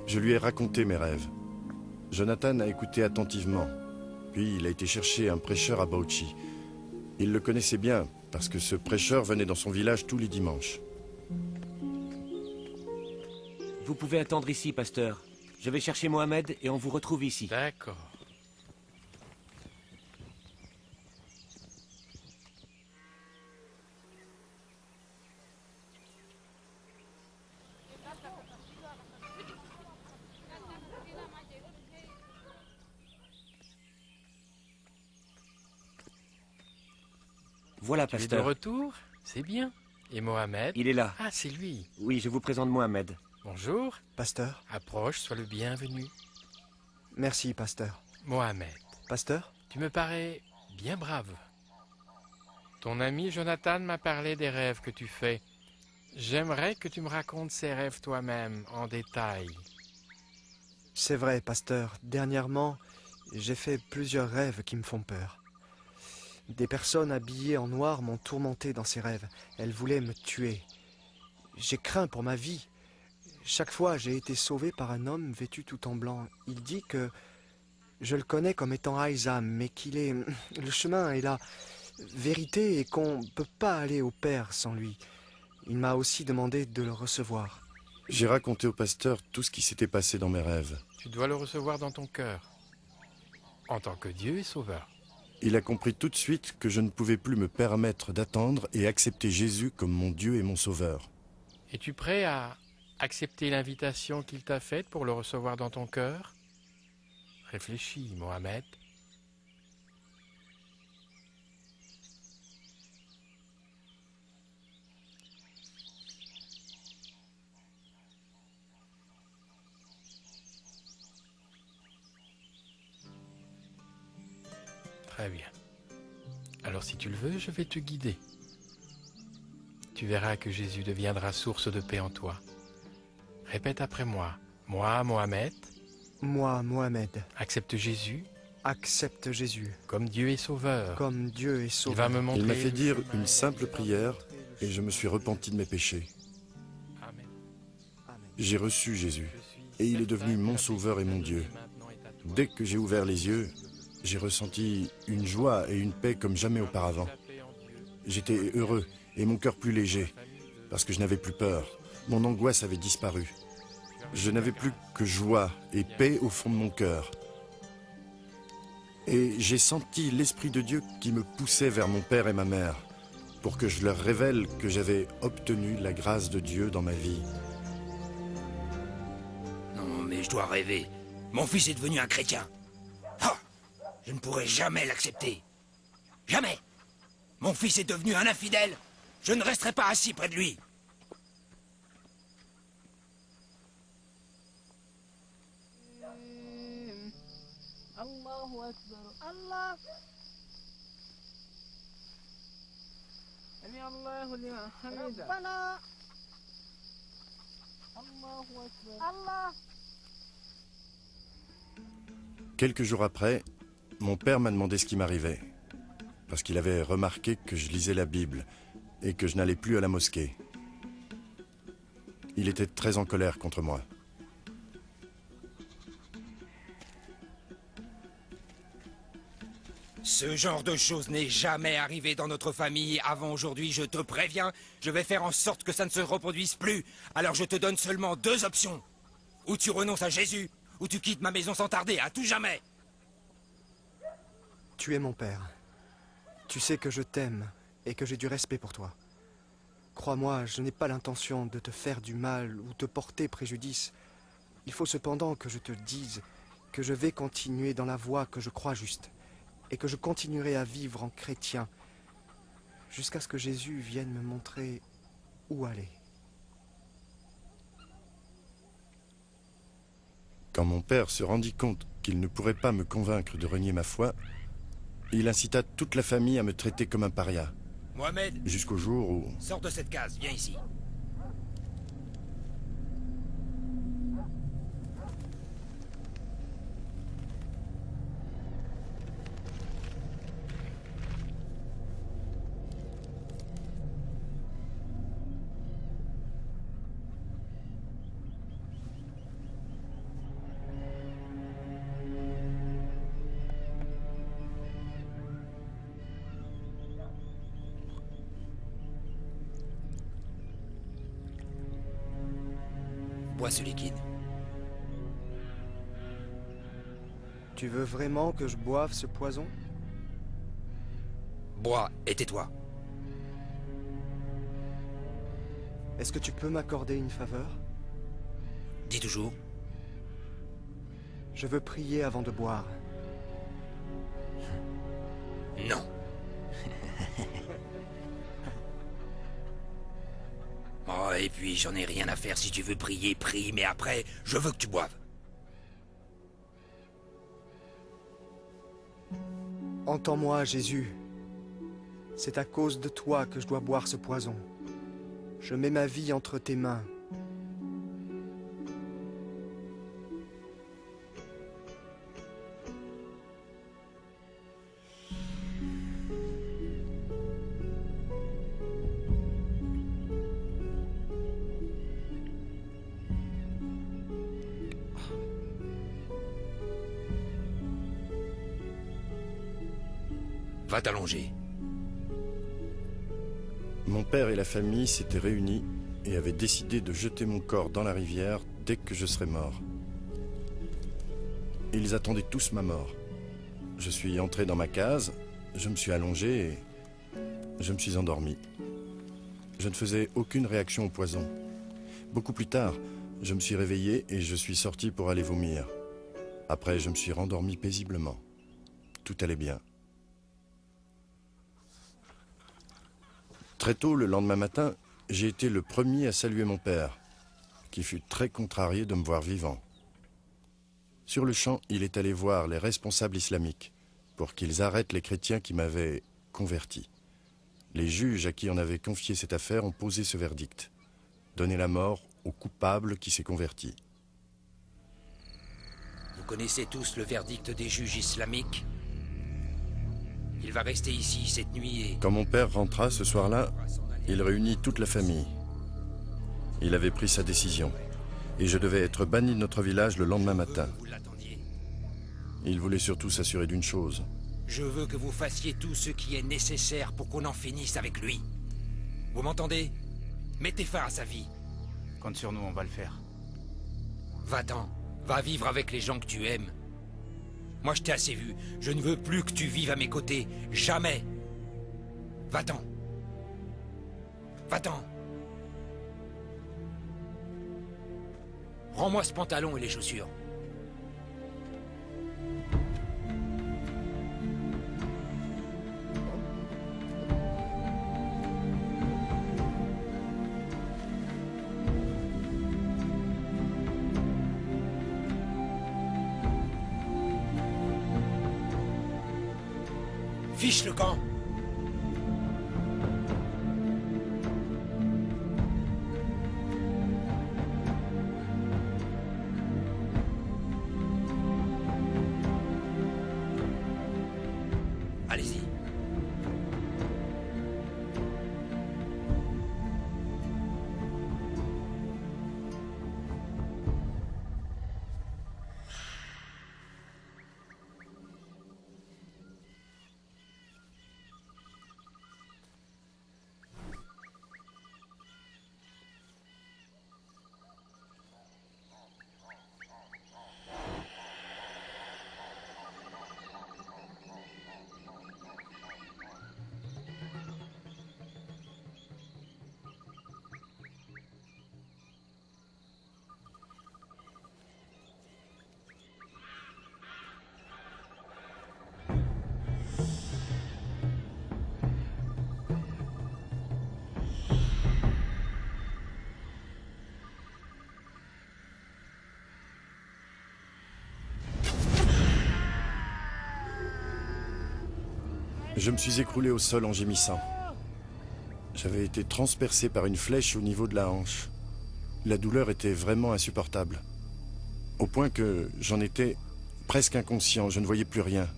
Je lui ai raconté mes rêves. Jonathan a écouté attentivement. Puis il a été chercher un prêcheur à Bauchi. Il le connaissait bien, parce que ce prêcheur venait dans son village tous les dimanches. Vous pouvez attendre ici, pasteur. Je vais chercher Mohamed et on vous retrouve ici. D'accord. Voilà, Tu es de pasteur. retour? C'est bien. Et Mohamed? Il est là. Ah, c'est lui. Oui, je vous présente Mohamed. Bonjour. Pasteur. Approche, sois le bienvenu. Merci, pasteur. Mohamed, Pasteur? tu me parais bien brave. Ton ami Jonathan m'a parlé des rêves que tu fais. J'aimerais que tu me racontes ces rêves toi-même, en détail. C'est vrai, pasteur. Dernièrement, j'ai fait plusieurs rêves qui me font peur. Des personnes habillées en noir m'ont tourmenté dans ces rêves. Elles voulaient me tuer. J'ai craint pour ma vie. Chaque fois, j'ai été sauvé par un homme vêtu tout en blanc. Il dit que je le connais comme étant Aïsam, mais qu'il est... Le chemin est la vérité et qu'on ne peut pas aller au Père sans lui. Il m'a aussi demandé de le recevoir. J'ai raconté au pasteur tout ce qui s'était passé dans mes rêves. Tu dois le recevoir dans ton cœur, en tant que Dieu et Sauveur. Il a compris tout de suite que je ne pouvais plus me permettre d'attendre et accepter Jésus comme mon Dieu et mon Sauveur. Es-tu prêt à accepter l'invitation qu'il t'a faite pour le recevoir dans ton cœur? Réfléchis, Mohamed. Très bien. Alors si tu le veux, je vais te guider. Tu verras que Jésus deviendra source de paix en toi. Répète après moi. Moi, Mohamed, Moi, Mohamed, accepte Jésus accepte Jésus comme Dieu et Sauveur. comme Dieu et Il Sauveur. va me montrer. Il m'a fait le dire chemin une simple prière et je me suis repenti de mes péchés. Amen. Amen. J'ai reçu Jésus Je suis et il est certain devenu que mon la Sauveur et mon bénédiction Dieu. de maintenant est à toi. Dès que j'ai ouvert les yeux, j'ai ressenti une joie et une paix comme jamais auparavant. J'étais heureux et mon cœur plus léger, parce que je n'avais plus peur. Mon angoisse avait disparu. Je n'avais plus que joie et paix au fond de mon cœur. Et j'ai senti l'Esprit de Dieu qui me poussait vers mon père et ma mère, pour que je leur révèle que j'avais obtenu la grâce de Dieu dans ma vie. Non, mais je dois rêver. Mon fils est devenu un chrétien. Ah, je ne pourrai jamais l'accepter. Jamais. Mon fils est devenu un infidèle. Je ne resterai pas assis près de lui. الله أكبر الله سمع الله لمن حمده ربنا الله أكبر الله. Quelques jours après, mon père m'a demandé ce qui m'arrivait, parce qu'il avait remarqué que je lisais la Bible et que je n'allais plus à la mosquée. Il était très en colère contre moi. Ce genre de choses n'est jamais arrivé dans notre famille avant aujourd'hui, je te préviens. Je vais faire en sorte que ça ne se reproduise plus. Alors je te donne seulement 2 options. Ou tu renonces à Jésus, ou tu quittes ma maison sans tarder, à tout jamais. Tu es mon père. Tu sais que je t'aime et que j'ai du respect pour toi. Crois-moi, je n'ai pas l'intention de te faire du mal ou te porter préjudice. Il faut cependant que je te dise que je vais continuer dans la voie que je crois juste et que je continuerai à vivre en chrétien jusqu'à ce que Jésus vienne me montrer où aller. Quand mon père se rendit compte qu'il ne pourrait pas me convaincre de renier ma foi, il incita toute la famille à me traiter comme un paria, Mohamed, jusqu'au jour où... sors de cette case, viens ici. bois ce liquide. Tu veux vraiment que je boive ce poison? Bois et tais-toi. Est-ce que tu peux m'accorder une faveur? Dis toujours. Je veux prier avant de boire. Non. Oh, et puis j'en ai rien à faire. Si tu veux prier, prie, mais après, je veux que tu boives. Entends-moi, Jésus. C'est à cause de toi que je dois boire ce poison. Je mets ma vie entre tes mains. Va t'allonger. Mon père et la famille s'étaient réunis et avaient décidé de jeter mon corps dans la rivière dès que je serais mort. Ils attendaient tous ma mort. Je suis entré dans ma case, je me suis allongé et je me suis endormi. Je ne faisais aucune réaction au poison. Beaucoup plus tard, je me suis réveillé et je suis sorti pour aller vomir. Après, je me suis rendormi paisiblement. Tout allait bien. Très tôt, le lendemain matin, j'ai été le premier à saluer mon père, qui fut très contrarié de me voir vivant. Sur le champ, il est allé voir les responsables islamiques pour qu'ils arrêtent les chrétiens qui m'avaient converti. Les juges à qui on avait confié cette affaire ont posé ce verdict: donner la mort au coupable qui s'est converti. Vous connaissez tous le verdict des juges islamiques? Il va rester ici cette nuit et... Quand mon père rentra ce soir-là, il réunit toute la famille. Il avait pris sa décision, et je devais être banni de notre village le lendemain matin. Vous l'attendiez. Il voulait surtout s'assurer d'une chose. Je veux que vous fassiez tout ce qui est nécessaire pour qu'on en finisse avec lui. Vous m'entendez? Mettez fin à sa vie. Compte sur nous, on va le faire. Va-t'en. Va vivre avec les gens que tu aimes. Moi, je t'ai assez vu. Je ne veux plus que tu vives à mes côtés. Jamais. Va-t'en. Va-t'en. Rends-moi ce pantalon et les chaussures. Fiche le camp. Allez-y. Je me suis écroulé au sol en gémissant. J'avais été transpercé par une flèche au niveau de la hanche. La douleur était vraiment insupportable. Au point que j'en étais presque inconscient, je ne voyais plus rien.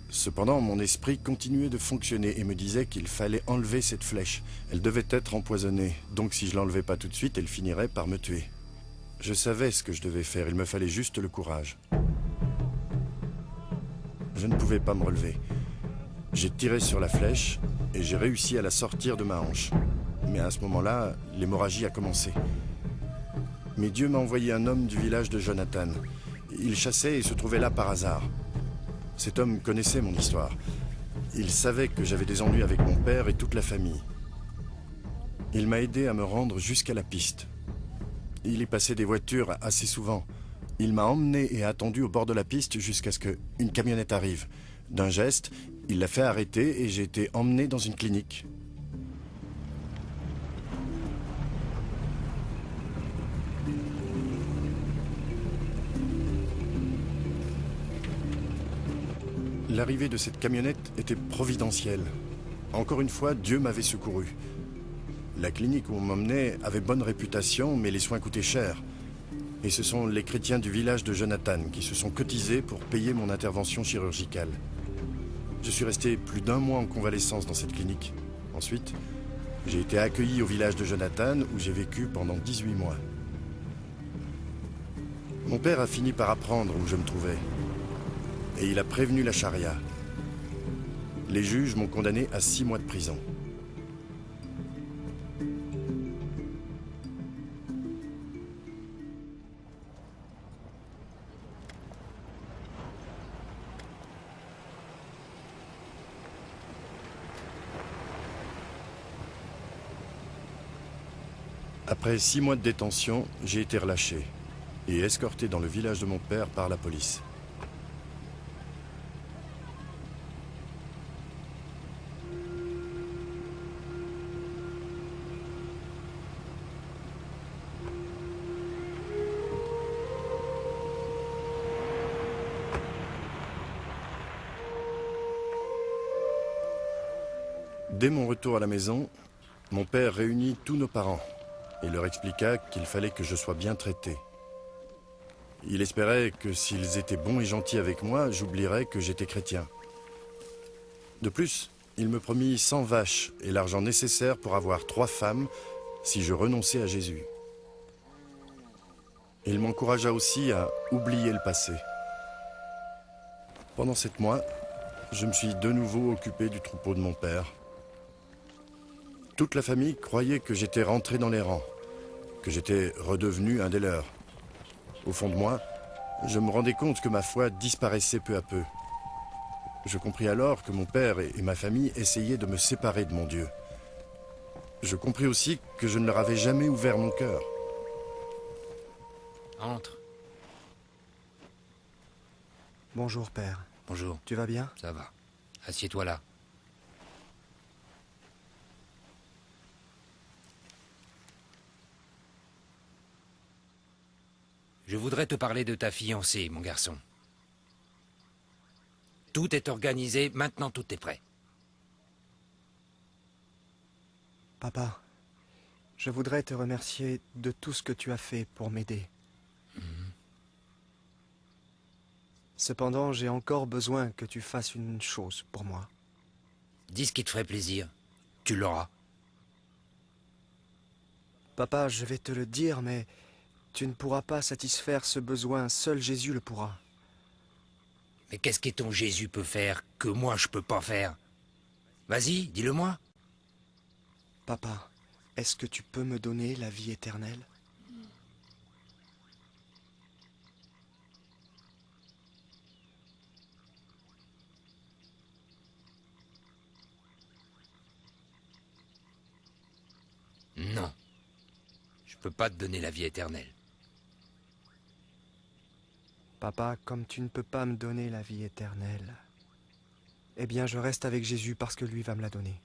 Cependant, mon esprit continuait de fonctionner et me disait qu'il fallait enlever cette flèche. Elle devait être empoisonnée, donc si je l'enlevais pas tout de suite, elle finirait par me tuer. Je savais ce que je devais faire, il me fallait juste le courage. Je ne pouvais pas me relever. J'ai tiré sur la flèche et j'ai réussi à la sortir de ma hanche. Mais à ce moment-là, l'hémorragie a commencé. Mais Dieu m'a envoyé un homme du village de Jonathan. Il chassait et se trouvait là par hasard. Cet homme connaissait mon histoire. Il savait que j'avais des ennuis avec mon père et toute la famille. Il m'a aidé à me rendre jusqu'à la piste. Il y passait des voitures assez souvent. Il m'a emmené et attendu au bord de la piste jusqu'à ce qu'une camionnette arrive. D'un geste, il l'a fait arrêter et j'ai été emmené dans une clinique. L'arrivée de cette camionnette était providentielle. Encore une fois, Dieu m'avait secouru. La clinique où on m'emmenait avait bonne réputation, mais les soins coûtaient cher. Et ce sont les chrétiens du village de Jonathan qui se sont cotisés pour payer mon intervention chirurgicale. Je suis resté plus d'1 mois en convalescence dans cette clinique. Ensuite, j'ai été accueilli au village de Jonathan où j'ai vécu pendant 18 mois. Mon père a fini par apprendre où je me trouvais. Et il a prévenu la charia. Les juges m'ont condamné à 6 mois de prison. Après 6 mois de détention, j'ai été relâché et escorté dans le village de mon père par la police. Dès mon retour à la maison, mon père réunit tous nos parents et leur expliqua qu'il fallait que je sois bien traité. Il espérait que s'ils étaient bons et gentils avec moi, j'oublierais que j'étais chrétien. De plus, il me promit 100 vaches et l'argent nécessaire pour avoir 3 femmes si je renonçais à Jésus. Il m'encouragea aussi à oublier le passé. Pendant 7 mois, je me suis de nouveau occupé du troupeau de mon père. Toute la famille croyait que j'étais rentré dans les rangs, que j'étais redevenu un des leurs. Au fond de moi, je me rendais compte que ma foi disparaissait peu à peu. Je compris alors que mon père et ma famille essayaient de me séparer de mon Dieu. Je compris aussi que je ne leur avais jamais ouvert mon cœur. Entre. Bonjour, père. Bonjour. Tu vas bien? Ça va. Assieds-toi là. Je voudrais te parler de ta fiancée, mon garçon. Tout est organisé, maintenant tout est prêt. Papa, je voudrais te remercier de tout ce que tu as fait pour m'aider. Cependant, j'ai encore besoin que tu fasses une chose pour moi. Dis ce qui te ferait plaisir. Tu l'auras. Papa, je vais te le dire, mais tu ne pourras pas satisfaire ce besoin. Seul Jésus le pourra. Mais qu'est-ce que ton Jésus peut faire que moi je peux pas faire? Vas-y, dis-le-moi. Papa, est-ce que tu peux me donner la vie éternelle? Non. Je peux pas te donner la vie éternelle. Papa, comme tu ne peux pas me donner la vie éternelle, eh bien je reste avec Jésus parce que lui va me la donner.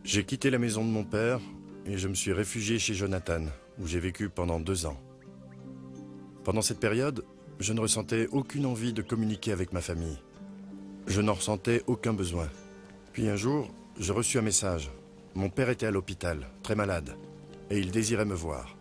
J'ai quitté la maison de mon père et je me suis réfugié chez Jonathan, où j'ai vécu pendant 2 ans. Pendant cette période, je ne ressentais aucune envie de communiquer avec ma famille. Je n'en ressentais aucun besoin. Puis un jour, je reçus un message. Mon père était à l'hôpital, très malade, et il désirait me voir.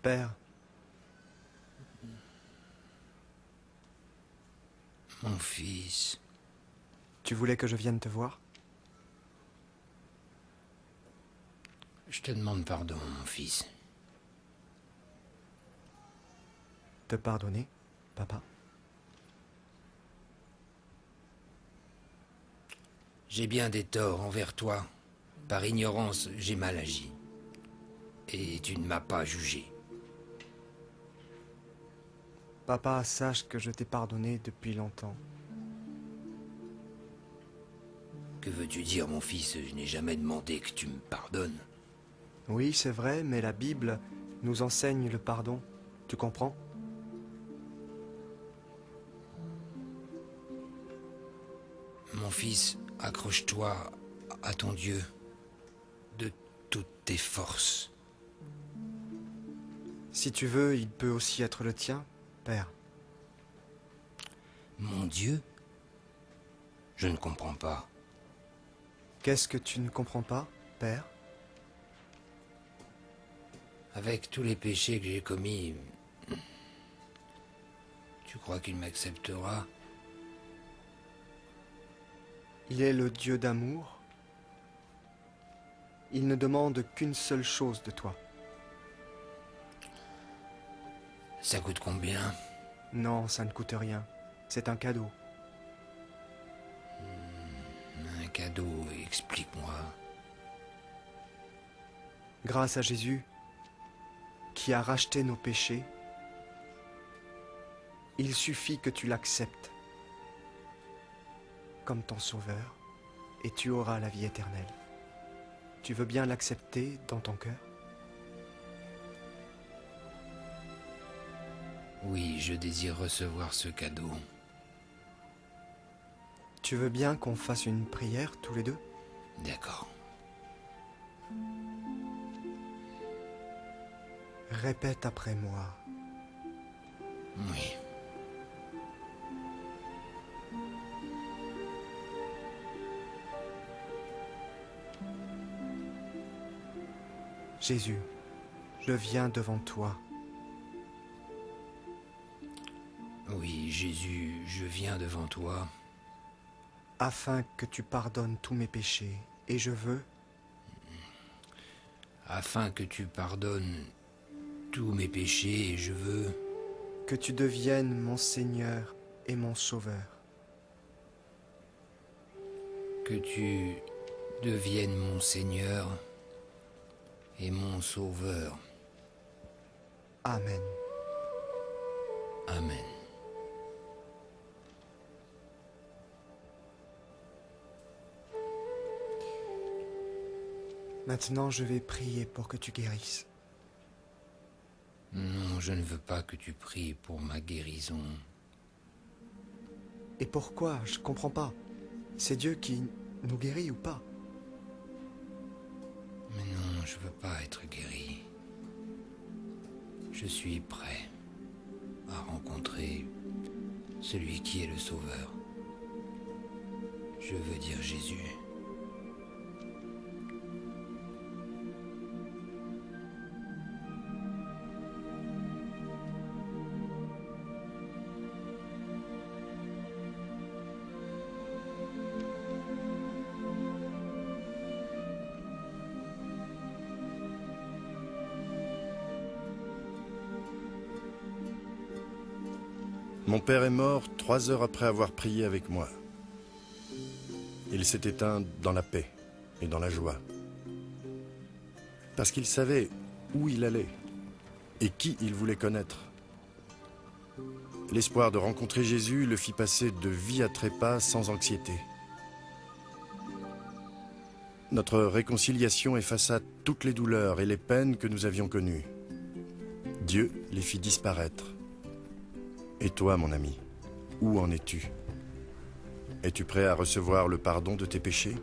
Père, Mon fils, tu voulais que je vienne te voir? je te demande pardon, mon fils. Te pardonner, papa? J'ai bien des torts envers toi. Par ignorance, j'ai mal agi. Et tu ne m'as pas jugé. Papa, sache que je t'ai pardonné depuis longtemps. Que veux-tu dire, mon fils? Je n'ai jamais demandé que tu me pardonnes. Oui, c'est vrai, mais la Bible nous enseigne le pardon. Tu comprends? Mon fils, accroche-toi à ton Dieu de toutes tes forces. Si tu veux, il peut aussi être le tien, Père. Mon Dieu? Je ne comprends pas. Qu'est-ce que tu ne comprends pas, Père? Avec tous les péchés que j'ai commis, tu crois qu'il m'acceptera? Il est le Dieu d'amour. Il ne demande qu'une seule chose de toi. Ça coûte combien? Non, ça ne coûte rien. C'est un cadeau. Un cadeau, explique-moi. Grâce à Jésus, qui a racheté nos péchés, il suffit que tu l'acceptes comme ton sauveur et tu auras la vie éternelle. Tu veux bien l'accepter dans ton cœur? Oui, je désire recevoir ce cadeau. Tu veux bien qu'on fasse une prière tous les deux? D'accord. Répète après moi. Oui. Jésus, je viens devant toi. Oui, Jésus, je viens devant toi. Afin que tu pardonnes tous mes péchés. Et je veux, Afin que tu pardonnes tous mes péchés, et je veux que tu deviennes mon Seigneur et mon Sauveur. que tu deviennes mon Seigneur et mon Sauveur. Amen. Amen. Maintenant, je vais prier pour que tu guérisses. Non, je ne veux pas que tu pries pour ma guérison. Et pourquoi? Je comprends pas. C'est Dieu qui nous guérit ou pas? Mais non, je veux pas être guéri. Je suis prêt à rencontrer celui qui est le Sauveur. Je veux dire Jésus. Mon père est mort 3 heures après avoir prié avec moi. Il s'est éteint dans la paix et dans la joie. Parce qu'il savait où il allait et qui il voulait connaître. L'espoir de rencontrer Jésus le fit passer de vie à trépas sans anxiété. Notre réconciliation effaça toutes les douleurs et les peines que nous avions connues. Dieu les fit disparaître. Et toi, mon ami, où en es-tu? Es-tu prêt à recevoir le pardon de tes péchés?